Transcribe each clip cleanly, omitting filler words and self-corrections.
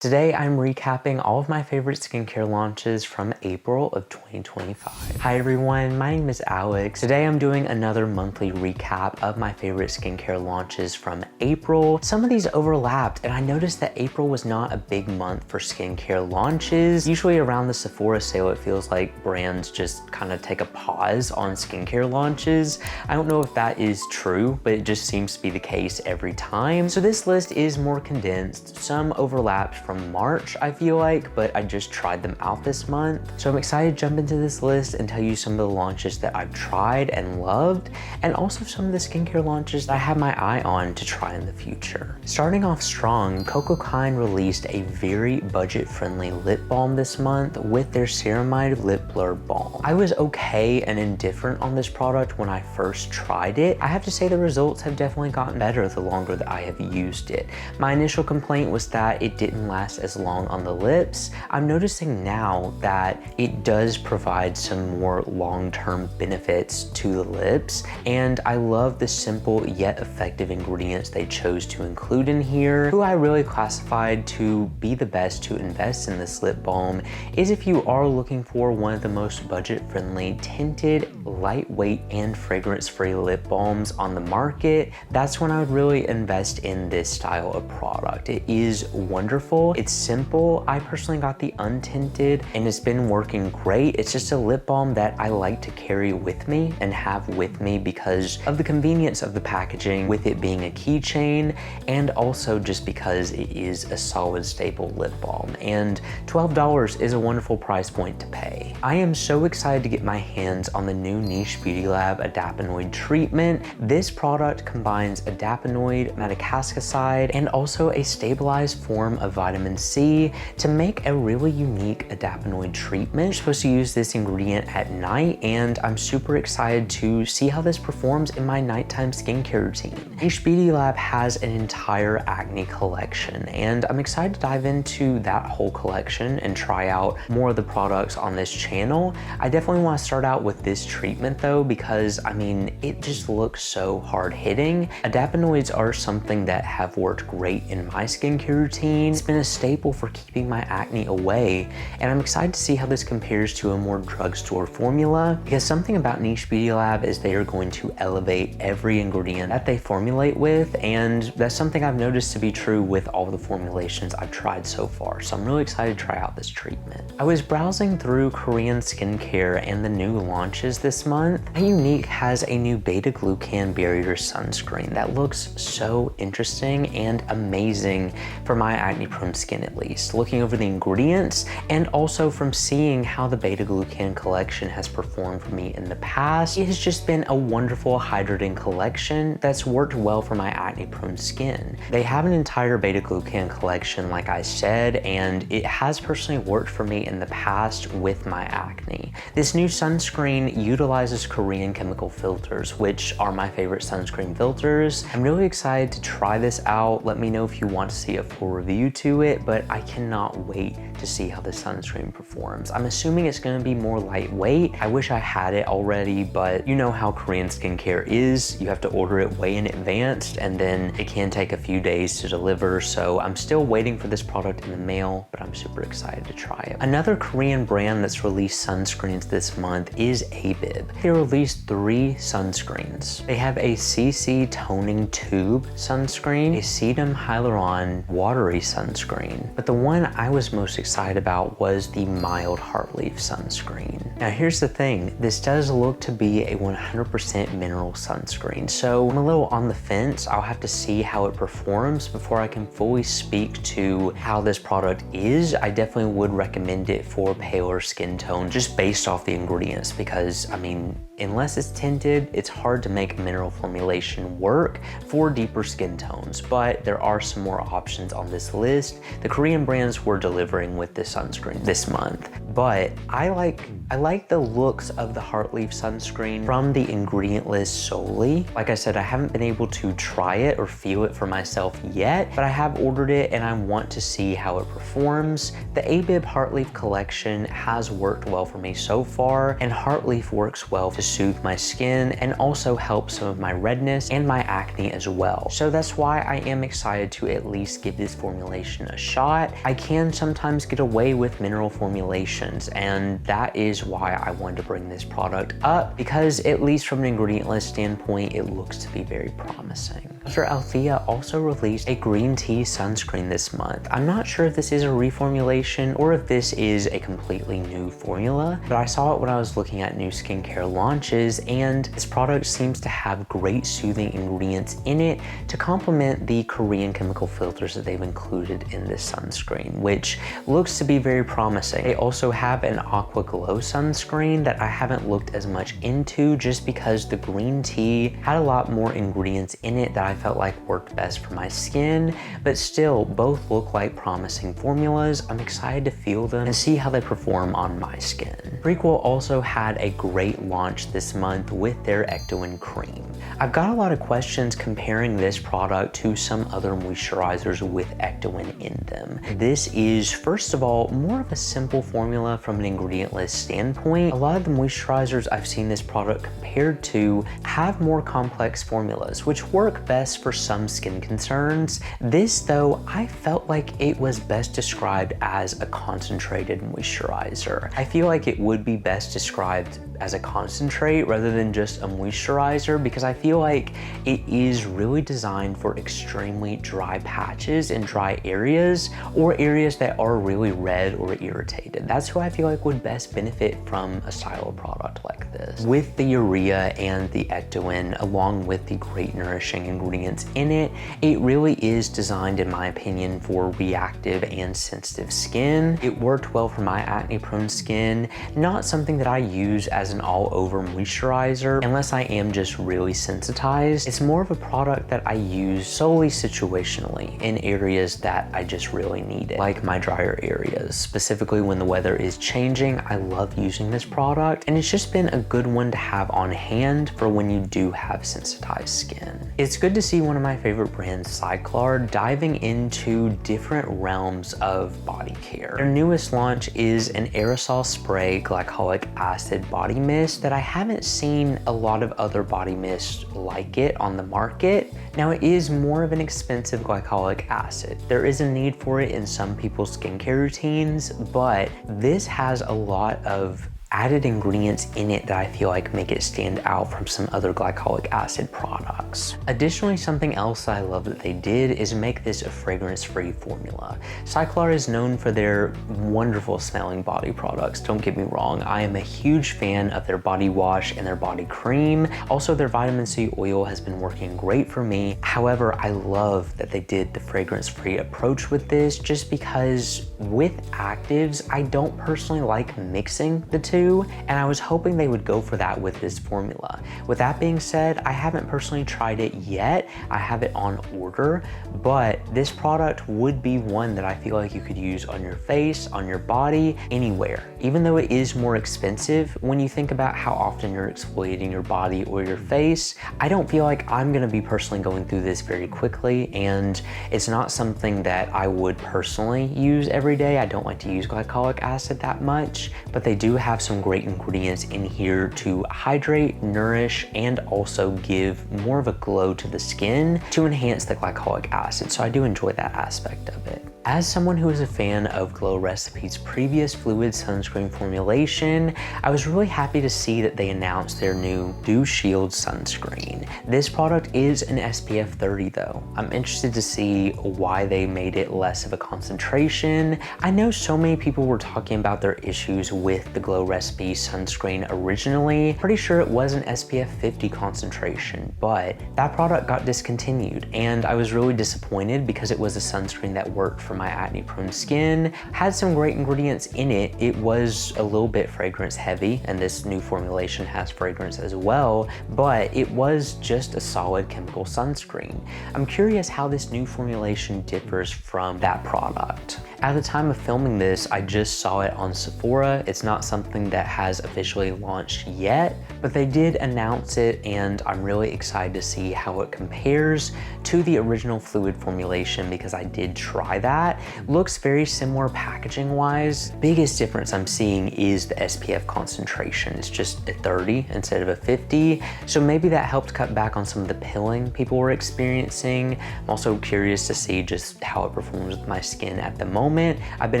Today, I'm recapping all of my favorite skincare launches from April of 2025. Hi everyone, my name is Alex. Today I'm doing another monthly recap of my favorite skincare launches from April. Some of these overlapped, and I noticed that April was not a big month for skincare launches. Usually around the Sephora sale, it feels like brands just kind of take a pause on skincare launches. I don't know if that is true, but it just seems to be the case every time. So this list is more condensed. Some overlapped from March, I feel like, but I just tried them out this month. So I'm excited to jump into this list and tell you some of the launches that I've tried and loved, and also some of the skincare launches that I have my eye on to try in the future. Starting off strong, cocokind released a very budget-friendly lip balm this month with their ceramide lip blur balm. I was okay and indifferent on this product when I first tried it. I have to say the results have definitely gotten better the longer that I have used it. My initial complaint was that it didn't last as long on the lips. I'm noticing now that it does provide some more long-term benefits to the lips, and I love the simple yet effective ingredients they chose to include in here. Who I really classified to be the best to invest in this lip balm is if you are looking for one of the most budget-friendly, tinted, lightweight, and fragrance-free lip balms on the market. That's when I would really invest in this style of product. It is wonderful. It's simple. I personally got the untinted and it's been working great. It's just a lip balm that I like to carry with me and have with me because of the convenience of the packaging, with it being a keychain, and also just because it is a solid staple lip balm. And $12 is a wonderful price point to pay. I am so excited to get my hands on the new Niche Beauty Lab adapanoid treatment. This product combines adapanoid, metacascicide, and also a stabilized form of vitamin C to make a really unique adapanoid treatment. You're supposed to use this ingredient at night, and I'm super excited to see how this performs in my nighttime skincare routine. Niche Beauty Lab has an entire acne collection, and I'm excited to dive into that whole collection and try out more of the products on this channel. I definitely want to start out with this treatment though, because I mean, it just looks so hard hitting. Adapanoids are something that have worked great in my skincare routine. It's been a staple for keeping my acne away, and I'm excited to see how this compares to a more drugstore formula, because something about Niche Beauty Lab is they are going to elevate every ingredient that they formulate with, and that's something I've noticed to be true with all the formulations I've tried so far. So I'm really excited to try out this treatment. I was browsing through Korean skincare and the new launches this month. iunik has a new beta-glucan barrier sunscreen that looks so interesting and amazing for my acne-prone skin, at least. Looking over the ingredients and also from seeing how the beta-glucan collection has performed for me in the past, it has just been a wonderful hydrating collection that's worked well for my acne-prone skin. They have an entire beta-glucan collection, like I said, and it has personally worked for me in the past with my acne. This new sunscreen utilizes Korean chemical filters, which are my favorite sunscreen filters. I'm really excited to try this out. Let me know if you want to see a full review to it, but I cannot wait to see how the sunscreen performs. I'm assuming it's going to be more lightweight. I wish I had it already, but you know how Korean skincare is. You have to order it way in advance, and then it can take a few days to deliver. So I'm still waiting for this product in the mail, but I'm super excited to try it. Another Korean brand that's released sunscreens this month is Abib. They released 3 sunscreens. They have a CC toning tube sunscreen, a sedum hyaluron watery sunscreen, but the one I was most excited about was the mild heart leaf sunscreen. Now here's the thing, this does look to be a 100% mineral sunscreen, so I'm a little on the fence. I'll have to see how it performs before I can fully speak to how this product is. I definitely would recommend it for paler skin tone just based off the ingredients, because I mean, unless it's tinted, it's hard to make a mineral formulation work for deeper skin tones, but there are some more options on this list. The Korean brands were delivering with this sunscreen this month, but I like the looks of the heart leaf sunscreen from the ingredient list solely. Like I said, I haven't been able to try it or feel it for myself yet, but I have ordered it and I want to see how it performs. The Abib Heart Leaf collection has worked well for me so far, and Heart Leaf works well to soothe my skin and also help some of my redness and my acne as well. So that's why I am excited to at least give this formulation a shot. I can sometimes get away with mineral formulations, and that is why I wanted to bring this product up, because at least from an ingredient list standpoint, it looks to be very promising. Althea also released a green tea sunscreen this month. I'm not sure if this is a reformulation or if this is a completely new formula, but I saw it when I was looking at new skincare launches, and this product seems to have great soothing ingredients in it to complement the Korean chemical filters that they've included in this sunscreen, which looks to be very promising. They also have an aqua glow sunscreen that I haven't looked as much into, just because the green tea had a lot more ingredients in it that I felt like worked best for my skin, but still both look like promising formulas. I'm excited to feel them and see how they perform on my skin. Prequel also had a great launch this month with their ectoin cream. I've got a lot of questions comparing this product to some other moisturizers with ectoin in them. This is, first of all, more of a simple formula from an ingredient list standpoint. A lot of the moisturizers I've seen this product compared to have more complex formulas, which work best for some skin concerns. This, though, I felt like it was best described as a concentrated moisturizer. I feel like it would be best described as a concentrate rather than just a moisturizer, because I feel like it is really designed for extremely dry patches and dry areas, or areas that are really red or irritated. That's who I feel like would best benefit from a stylo product like this. With the urea and the ectoin, along with the great nourishing ingredients in it, it really is designed, in my opinion, for reactive and sensitive skin. It worked well for my acne prone skin, not something that I use as an all-over moisturizer unless I am just really sensitized. It's more of a product that I use solely situationally in areas that I just really need it, like my drier areas. Specifically when the weather is changing, I love using this product, and it's just been a good one to have on hand for when you do have sensitized skin. It's good to see one of my favorite brands, Cyklar, diving into different realms of body care. Their newest launch is an aerosol spray glycolic acid body mist that I haven't seen a lot of other body mists like it on the market. Now, it is more of an expensive glycolic acid. There is a need for it in some people's skincare routines, but this has a lot of added ingredients in it that I feel like make it stand out from some other glycolic acid products. Additionally, something else I love that they did is make this a fragrance-free formula. Cyklar is known for their wonderful smelling body products. Don't get me wrong, I am a huge fan of their body wash and their body cream. Also, their vitamin C oil has been working great for me. However, I love that they did the fragrance-free approach with this, just because with actives, I don't personally like mixing the two, and I was hoping they would go for that with this formula. With that being said, I haven't personally tried it yet. I have it on order, but this product would be one that I feel like you could use on your face, on your body, anywhere. Even though it is more expensive, when you think about how often you're exfoliating your body or your face, I don't feel like I'm gonna be personally going through this very quickly, and it's not something that I would personally use every day. I don't like to use glycolic acid that much, but they do have some great ingredients in here to hydrate, nourish, and also give more of a glow to the skin to enhance the glycolic acid. So I do enjoy that aspect of it. As someone who is a fan of Glow Recipe's previous fluid sunscreen formulation, I was really happy to see that they announced their new Dew Shield sunscreen. This product is an SPF 30 though. I'm interested to see why they made it less of a concentration. I know so many people were talking about their issues with the Glow Recipe sunscreen originally. Pretty sure it was an SPF 50 concentration, but that product got discontinued, and I was really disappointed because it was a sunscreen that worked for my acne prone skin, had some great ingredients in it. It was a little bit fragrance heavy, and this new formulation has fragrance as well, but it was just a solid chemical sunscreen. I'm curious how this new formulation differs from that product. At the time of filming this, I just saw it on Sephora. It's not something that has officially launched yet, but they did announce it, and I'm really excited to see how it compares to the original fluid formulation because I did try that. that. Looks very similar packaging wise. Biggest difference I'm seeing is the SPF concentration. It's just a 30 instead of a 50. So maybe that helped cut back on some of the pilling people were experiencing. I'm also curious to see just how it performs with my skin at the moment. I've been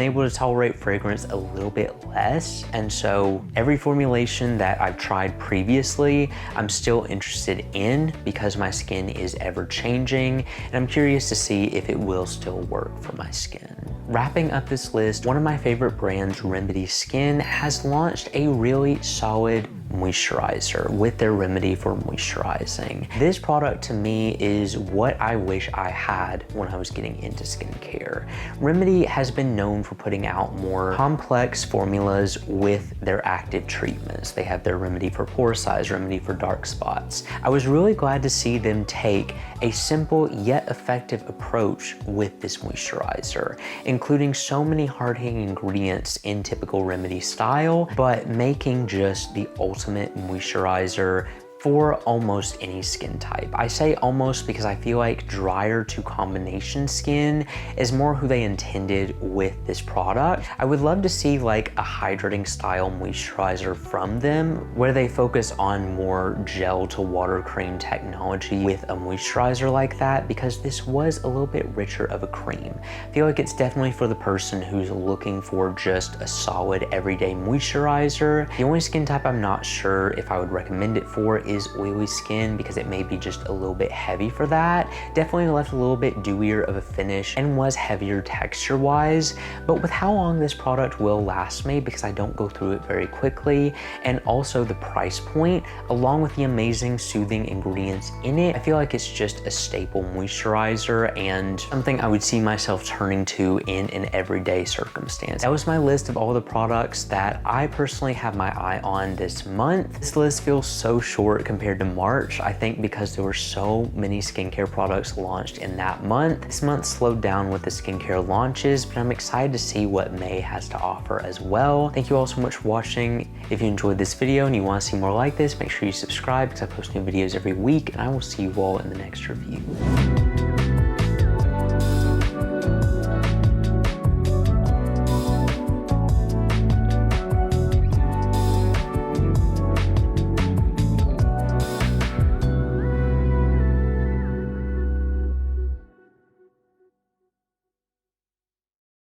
able to tolerate fragrance a little bit less. And so every formulation that I've tried previously, I'm still interested in because my skin is ever changing. And I'm curious to see if it will still work for my skin. Wrapping up this list, one of my favorite brands, Remedy Skin, has launched a really solid moisturizer with their remedy for moisturizing. This product to me is what I wish I had when I was getting into skincare. Remedy has been known for putting out more complex formulas with their active treatments. They have their remedy for pore size, remedy for dark spots. I was really glad to see them take a simple yet effective approach with this moisturizer, including so many hard-hitting ingredients in typical remedy style, but making just the ultimate moisturizer for almost any skin type. I say almost because I feel like drier to combination skin is more who they intended with this product. I would love to see like a hydrating style moisturizer from them where they focus on more gel to water cream technology with a moisturizer like that, because this was a little bit richer of a cream. I feel like it's definitely for the person who's looking for just a solid everyday moisturizer. The only skin type I'm not sure if I would recommend it for is oily skin, because it may be just a little bit heavy for that. Definitely left a little bit dewier of a finish and was heavier texture wise, but with how long this product will last me, because I don't go through it very quickly, and also the price point, along with the amazing soothing ingredients in it, I feel like it's just a staple moisturizer and something I would see myself turning to in an everyday circumstance. That was my list of all the products that I personally have my eye on this month. This list feels so short compared to March, I think because there were so many skincare products launched in that month. This month slowed down with the skincare launches, but I'm excited to see what May has to offer as well. Thank you all so much for watching. If you enjoyed this video and you want to see more like this, make sure you subscribe because I post new videos every week, and I will see you all in the next review.